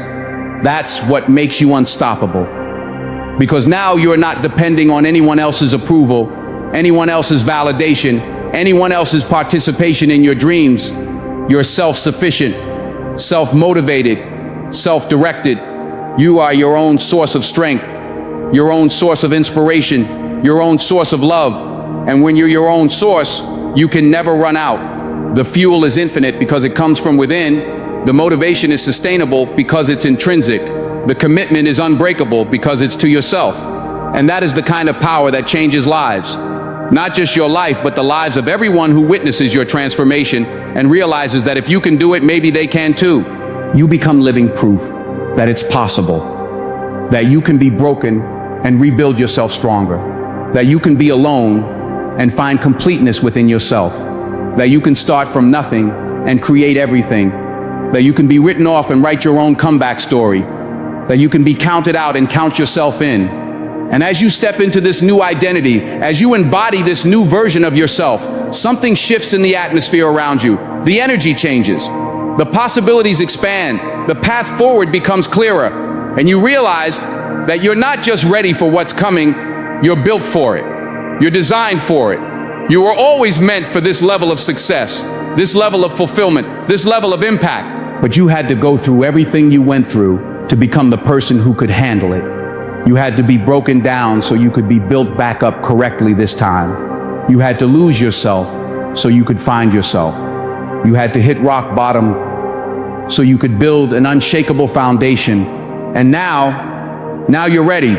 that's what makes you unstoppable. Because now you're not depending on anyone else's approval, anyone else's validation, anyone else's participation in your dreams. You're self-sufficient, self-motivated, self-directed. You are your own source of strength, your own source of inspiration, your own source of love. And when you're your own source, you can never run out. The fuel is infinite because it comes from within. The motivation is sustainable because it's intrinsic. The commitment is unbreakable because it's to yourself. And that is the kind of power that changes lives. Not just your life, but the lives of everyone who witnesses your transformation and realizes that if you can do it, maybe they can too. You become living proof that it's possible, that you can be broken and rebuild yourself stronger, that you can be alone and find completeness within yourself, that you can start from nothing and create everything, that you can be written off and write your own comeback story, that you can be counted out and count yourself in. And as you step into this new identity, as you embody this new version of yourself, something shifts in the atmosphere around you. The energy changes. The possibilities expand. The path forward becomes clearer. And you realize that you're not just ready for what's coming, you're built for it. You're designed for it. You were always meant for this level of success, this level of fulfillment, this level of impact. But you had to go through everything you went through to become the person who could handle it. You had to be broken down so you could be built back up correctly this time. You had to lose yourself so you could find yourself. You had to hit rock bottom so you could build an unshakable foundation. And now you're ready.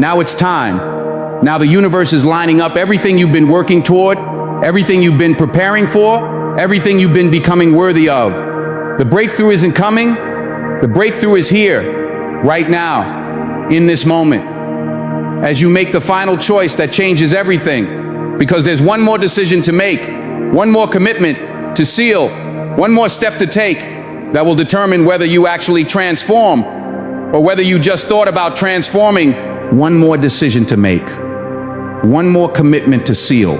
Now it's time. Now the universe is lining up everything you've been working toward, everything you've been preparing for, everything you've been becoming worthy of. The breakthrough isn't coming. The breakthrough is here, right now. In this moment, as you make the final choice that changes everything, because there's one more decision to make, one more commitment to seal, one more step to take that will determine whether you actually transform or whether you just thought about transforming. One more decision to make, one more commitment to seal,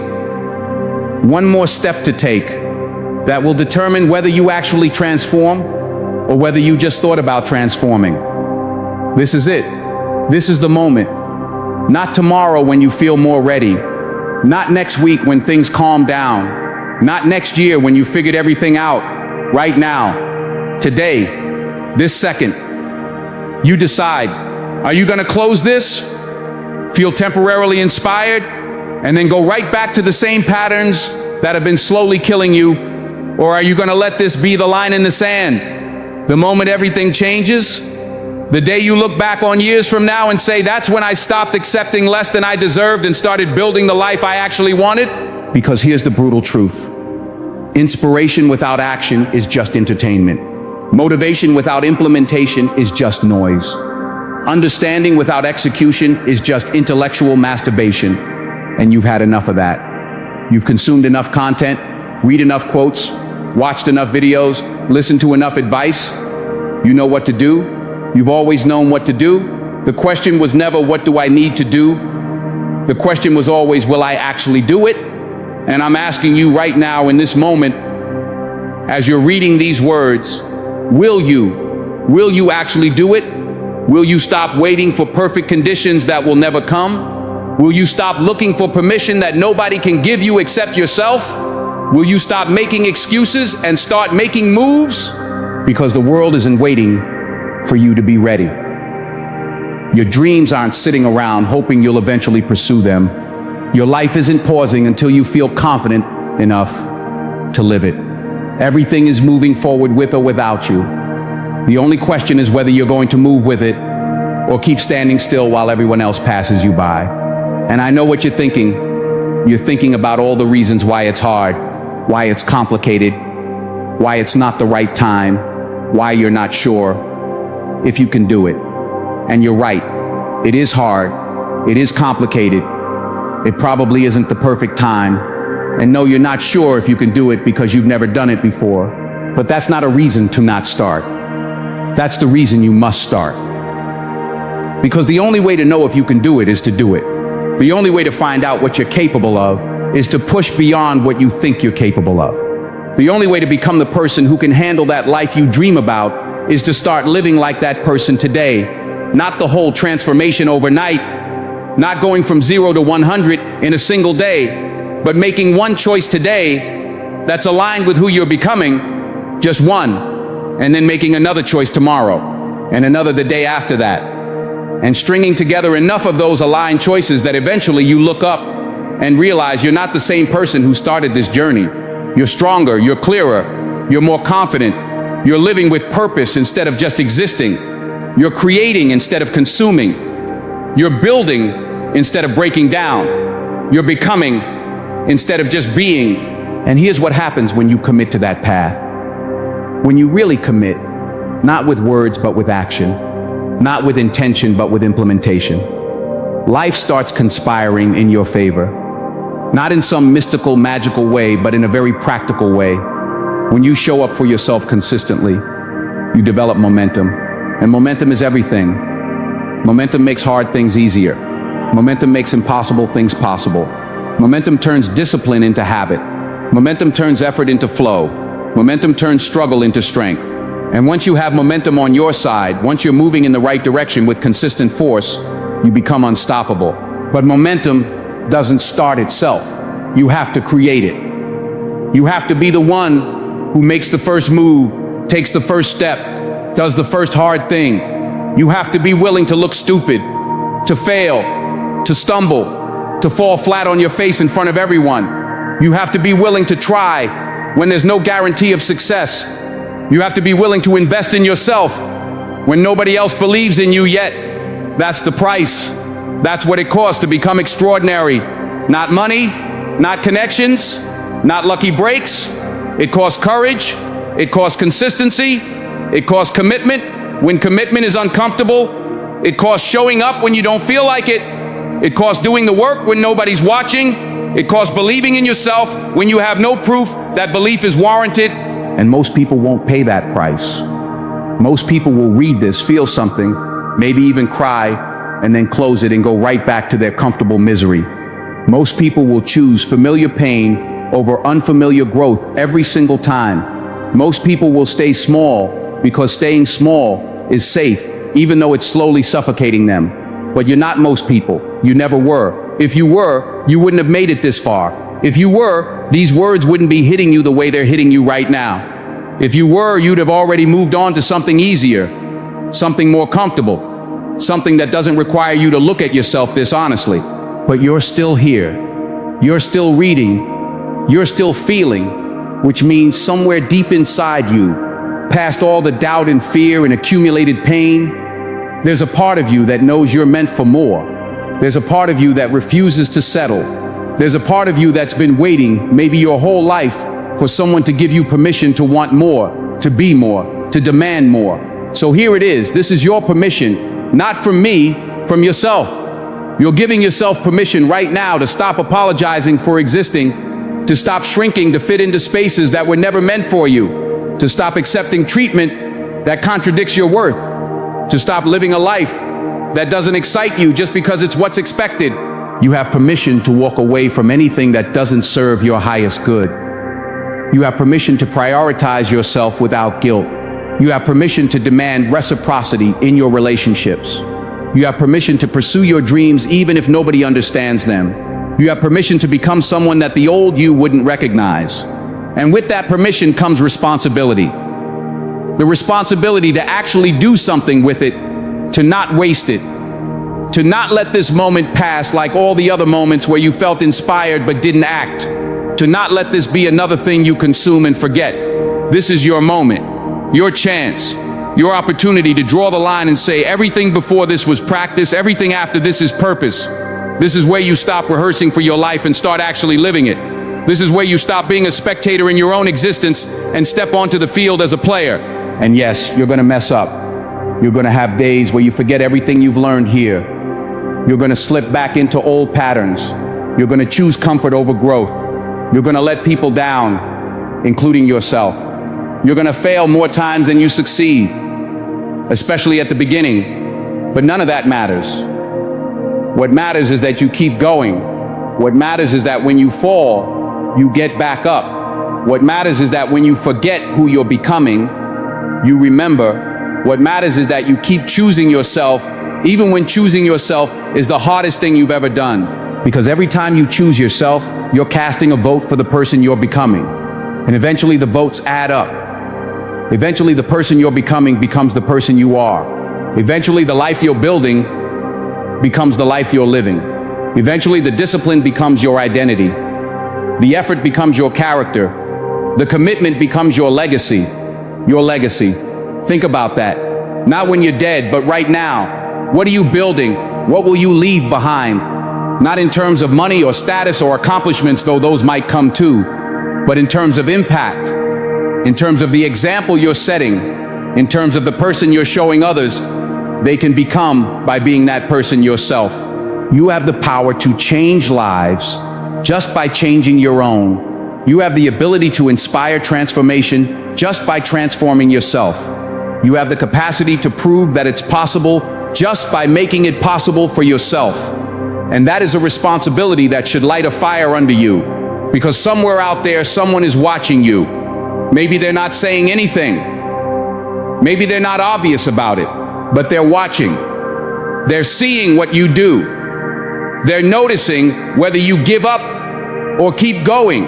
one more step to take that will determine whether you actually transform or whether you just thought about transforming. This is it. This is the moment. Not tomorrow when you feel more ready. Not next week when things calm down. Not next year when you figured everything out. Right now. Today. This second. You decide. Are you going to close this? Feel temporarily inspired? And then go right back to the same patterns that have been slowly killing you? Or are you going to let this be the line in the sand? The moment everything changes? The day you look back on years from now and say, that's when I stopped accepting less than I deserved and started building the life I actually wanted? Because here's the brutal truth. Inspiration without action is just entertainment. Motivation without implementation is just noise. Understanding without execution is just intellectual masturbation. And you've had enough of that. You've consumed enough content, read enough quotes, watched enough videos, listened to enough advice. You know what to do. You've always known what to do. The question was never, what do I need to do? The question was always, will I actually do it? And I'm asking you right now in this moment, as you're reading these words, will you actually do it? Will you stop waiting for perfect conditions that will never come? Will you stop looking for permission that nobody can give you except yourself? Will you stop making excuses and start making moves? Because the world isn't waiting for you to be ready. Your dreams aren't sitting around hoping you'll eventually pursue them. Your life isn't pausing until you feel confident enough to live it. Everything is moving forward with or without you. The only question is whether you're going to move with it or keep standing still while everyone else passes you by. And I know what you're thinking. You're thinking about all the reasons why it's hard, why it's complicated, why it's not the right time, why you're not sure if you can do it. And you're right. It is hard. It is complicated. It probably isn't the perfect time. And no, you're not sure if you can do it because you've never done it before. But that's not a reason to not start. That's the reason you must start. Because the only way to know if you can do it is to do it. The only way to find out what you're capable of is to push beyond what you think you're capable of. The only way to become the person who can handle that life you dream about is to start living like that person today. Not the whole transformation overnight, not going from 0 to 100 in a single day, but making one choice today that's aligned with who you're becoming, just one, and then making another choice tomorrow, and another the day after that, and stringing together enough of those aligned choices that eventually you look up and realize you're not the same person who started this journey. You're stronger, you're clearer, you're more confident, you're living with purpose instead of just existing. You're creating instead of consuming. You're building instead of breaking down. You're becoming instead of just being. And here's what happens when you commit to that path. When you really commit, not with words but with action, not with intention but with implementation, life starts conspiring in your favor. Not in some mystical, magical way, but in a very practical way. When you show up for yourself consistently, you develop momentum. And momentum is everything. Momentum makes hard things easier. Momentum makes impossible things possible. Momentum turns discipline into habit. Momentum turns effort into flow. Momentum turns struggle into strength. And once you have momentum on your side, once you're moving in the right direction with consistent force, you become unstoppable. But momentum doesn't start itself. You have to create it. You have to be the one who makes the first move, takes the first step, does the first hard thing. You have to be willing to look stupid, to fail, to stumble, to fall flat on your face in front of everyone. You have to be willing to try when there's no guarantee of success. You have to be willing to invest in yourself when nobody else believes in you yet. That's the price. That's what it costs to become extraordinary. Not money, not connections, not lucky breaks. It costs courage. It costs consistency. It costs commitment when commitment is uncomfortable. It costs showing up when you don't feel like it. It costs doing the work when nobody's watching. It costs believing in yourself when you have no proof that belief is warranted. And most people won't pay that price. Most people will read this, feel something, maybe even cry, and then close it and go right back to their comfortable misery. Most people will choose familiar pain over unfamiliar growth every single time. Most people will stay small because staying small is safe, even though it's slowly suffocating them. But you're not most people. You never were. If you were, you wouldn't have made it this far. If you were, these words wouldn't be hitting you the way they're hitting you right now. If you were, you'd have already moved on to something easier, something more comfortable. Something that doesn't require you to look at yourself this honestly. But you're still here. You're still reading. You're still feeling, which means somewhere deep inside you, past all the doubt and fear and accumulated pain, there's a part of you that knows you're meant for more. There's a part of you that refuses to settle. There's a part of you that's been waiting, maybe your whole life, for someone to give you permission to want more, to be more, to demand more. So here it is. This is your permission. Not from me, from yourself. You're giving yourself permission right now to stop apologizing for existing, to stop shrinking to fit into spaces that were never meant for you, to stop accepting treatment that contradicts your worth, to stop living a life that doesn't excite you just because it's what's expected. You have permission to walk away from anything that doesn't serve your highest good. You have permission to prioritize yourself without guilt. You have permission to demand reciprocity in your relationships. You have permission to pursue your dreams even if nobody understands them. You have permission to become someone that the old you wouldn't recognize. And with that permission comes responsibility. The responsibility to actually do something with it, to not waste it, to not let this moment pass like all the other moments where you felt inspired but didn't act, to not let this be another thing you consume and forget. This is your moment. Your chance, your opportunity to draw the line and say everything before this was practice, everything after this is purpose. This is where you stop rehearsing for your life and start actually living it. This is where you stop being a spectator in your own existence and step onto the field as a player. And yes, you're gonna mess up. You're gonna have days where you forget everything you've learned here. You're gonna slip back into old patterns. You're gonna choose comfort over growth. You're gonna let people down, including yourself. You're gonna fail more times than you succeed, especially at the beginning. But none of that matters. What matters is that you keep going. What matters is that when you fall, you get back up. What matters is that when you forget who you're becoming, you remember. What matters is that you keep choosing yourself, even when choosing yourself is the hardest thing you've ever done. Because every time you choose yourself, you're casting a vote for the person you're becoming. And eventually the votes add up. Eventually, the person you're becoming becomes the person you are. Eventually, the life you're building becomes the life you're living. Eventually, the discipline becomes your identity. The effort becomes your character. The commitment becomes your legacy. Your legacy. Think about that. Not when you're dead, but right now. What are you building? What will you leave behind? Not in terms of money or status or accomplishments, though those might come too, but in terms of impact, in terms of the example you're setting, in terms of the person you're showing others they can become by being that person yourself. You have the power to change lives just by changing your own. You have the ability to inspire transformation just by transforming yourself. You have the capacity to prove that it's possible just by making it possible for yourself. And that is a responsibility that should light a fire under you, because somewhere out there, someone is watching you. Maybe they're not saying anything. Maybe they're not obvious about it, but they're watching. They're seeing what you do. They're noticing whether you give up or keep going.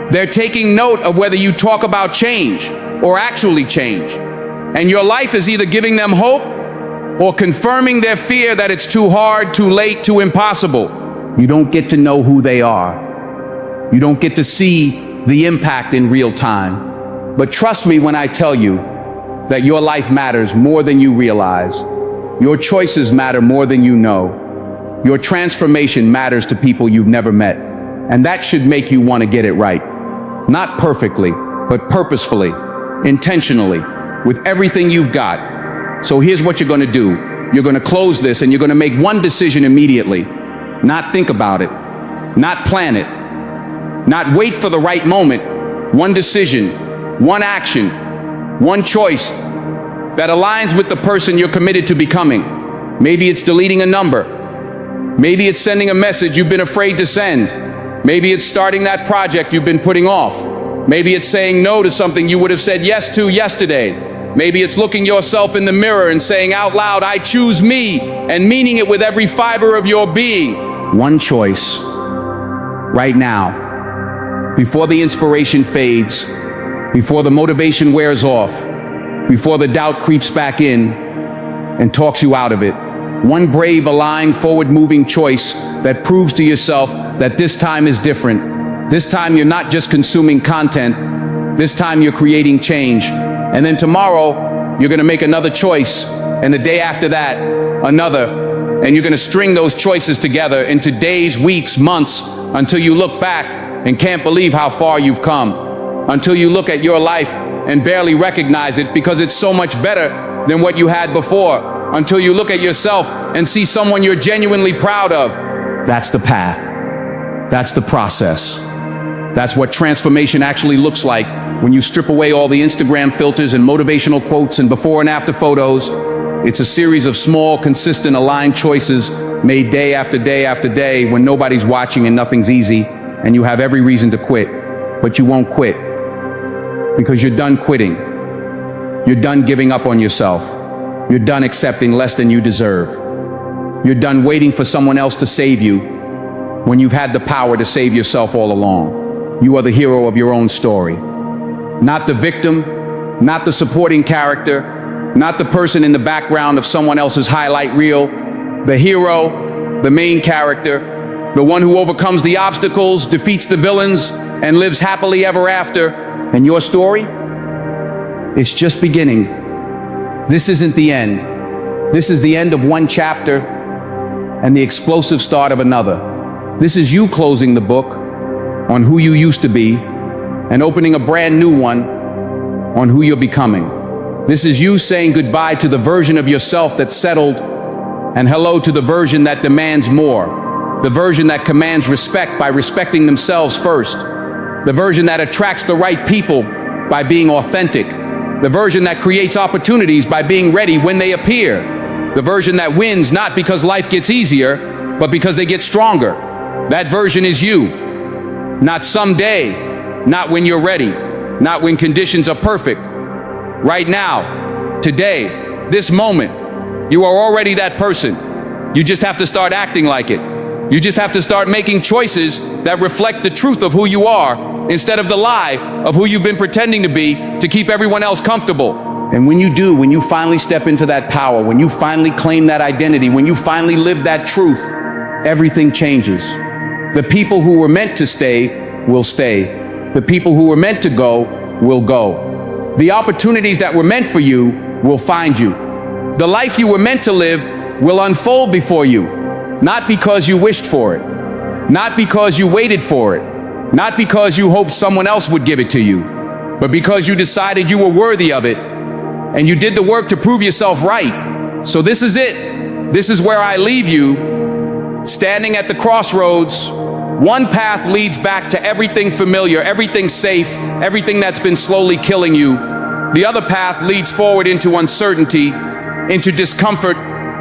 They're taking note of whether you talk about change or actually change. And your life is either giving them hope or confirming their fear that it's too hard, too late, too impossible. You don't get to know who they are. You don't get to see the impact in real time. But trust me when I tell you that your life matters more than you realize. Your choices matter more than you know. Your transformation matters to people you've never met. And that should make you want to get it right. Not perfectly, but purposefully, intentionally, with everything you've got. So here's what you're going to do. You're going to close this and you're going to make one decision immediately. Not think about it. Not plan it. Not wait for the right moment. One decision, one action, one choice that aligns with the person you're committed to becoming. Maybe it's deleting a number. Maybe it's sending a message you've been afraid to send. Maybe it's starting that project you've been putting off. Maybe it's saying no to something you would have said yes to yesterday. Maybe it's looking yourself in the mirror and saying out loud, "I choose me," and meaning it with every fiber of your being. One choice, right now, before the inspiration fades, before the motivation wears off, before the doubt creeps back in and talks you out of it. One brave, aligned, forward-moving choice that proves to yourself that this time is different. This time you're not just consuming content. This time you're creating change. And then tomorrow, you're going to make another choice. And the day after that, another. And you're going to string those choices together into days, weeks, months, until you look back and can't believe how far you've come. Until you look at your life and barely recognize it because it's so much better than what you had before. Until you look at yourself and see someone you're genuinely proud of. That's the path. That's the process. That's what transformation actually looks like when you strip away all the Instagram filters and motivational quotes and before and after photos. It's a series of small, consistent, aligned choices made day after day after day when nobody's watching and nothing's easy and you have every reason to quit. But you won't quit because you're done quitting. You're done giving up on yourself. You're done accepting less than you deserve. You're done waiting for someone else to save you when you've had the power to save yourself all along. You are the hero of your own story. Not the victim, not the supporting character, not the person in the background of someone else's highlight reel. The hero, the main character, the one who overcomes the obstacles, defeats the villains, and lives happily ever after. And your story? It's just beginning. This isn't the end. This is the end of one chapter and the explosive start of another. This is you closing the book on who you used to be and opening a brand new one on who you're becoming. This is you saying goodbye to the version of yourself that's settled and hello to the version that demands more. The version that commands respect by respecting themselves first. The version that attracts the right people by being authentic. The version that creates opportunities by being ready when they appear. The version that wins not because life gets easier, but because they get stronger. That version is you. Not someday, not when you're ready, not when conditions are perfect. Right now, today, this moment, you are already that person. You just have to start acting like it. You just have to start making choices that reflect the truth of who you are instead of the lie of who you've been pretending to be to keep everyone else comfortable. And when you do, when you finally step into that power, when you finally claim that identity, when you finally live that truth, everything changes. The people who were meant to stay will stay. The people who were meant to go will go. The opportunities that were meant for you will find you. The life you were meant to live will unfold before you. Not because you wished for it, not because you waited for it, not because you hoped someone else would give it to you, but because you decided you were worthy of it, and you did the work to prove yourself right. So this is it. This is where I leave you, standing at the crossroads. One path leads back to everything familiar, everything safe, everything that's been slowly killing you. The other path leads forward into uncertainty, into discomfort,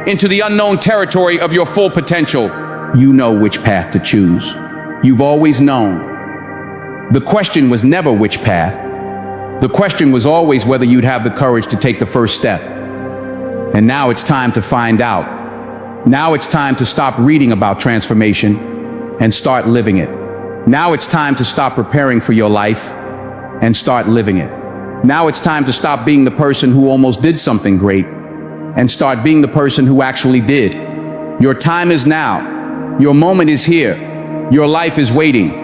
into the unknown territory of your full potential. You know which path to choose. You've always known. The question was never which path. The question was always whether you'd have the courage to take the first step. And now it's time to find out. Now it's time to stop reading about transformation and start living it. Now it's time to stop preparing for your life and start living it. Now it's time to stop being the person who almost did something great and start being the person who actually did. Your time is now. Your moment is here. Your life is waiting.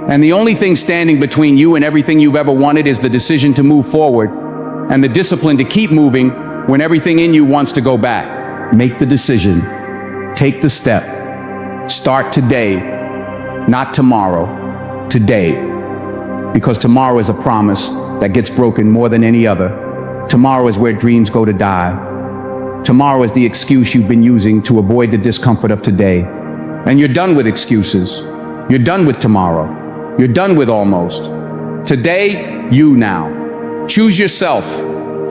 And the only thing standing between you and everything you've ever wanted is the decision to move forward and the discipline to keep moving when everything in you wants to go back. Make the decision. Take the step. Start today, not tomorrow, today. Because tomorrow is a promise that gets broken more than any other. Tomorrow is where dreams go to die. Tomorrow is the excuse you've been using to avoid the discomfort of today. And you're done with excuses. You're done with tomorrow. You're done with almost. Today, you now. Choose yourself.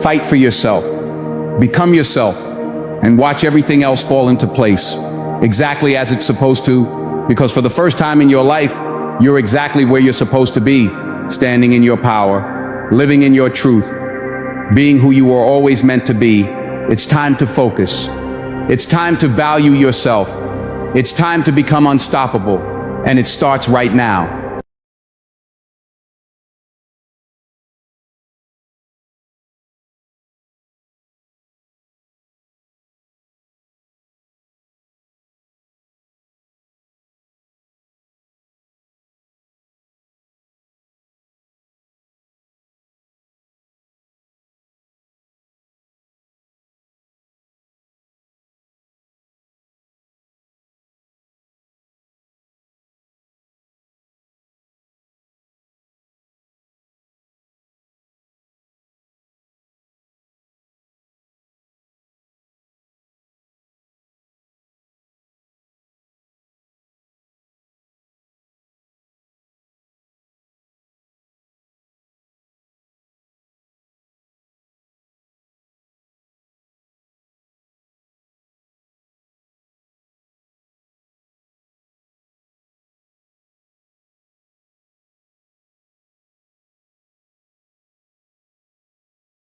Fight for yourself. Become yourself. And watch everything else fall into place exactly as it's supposed to. Because for the first time in your life, you're exactly where you're supposed to be. Standing in your power. Living in your truth. Being who you were always meant to be. It's time to focus. It's time to value yourself. It's time to become unstoppable. And it starts right now.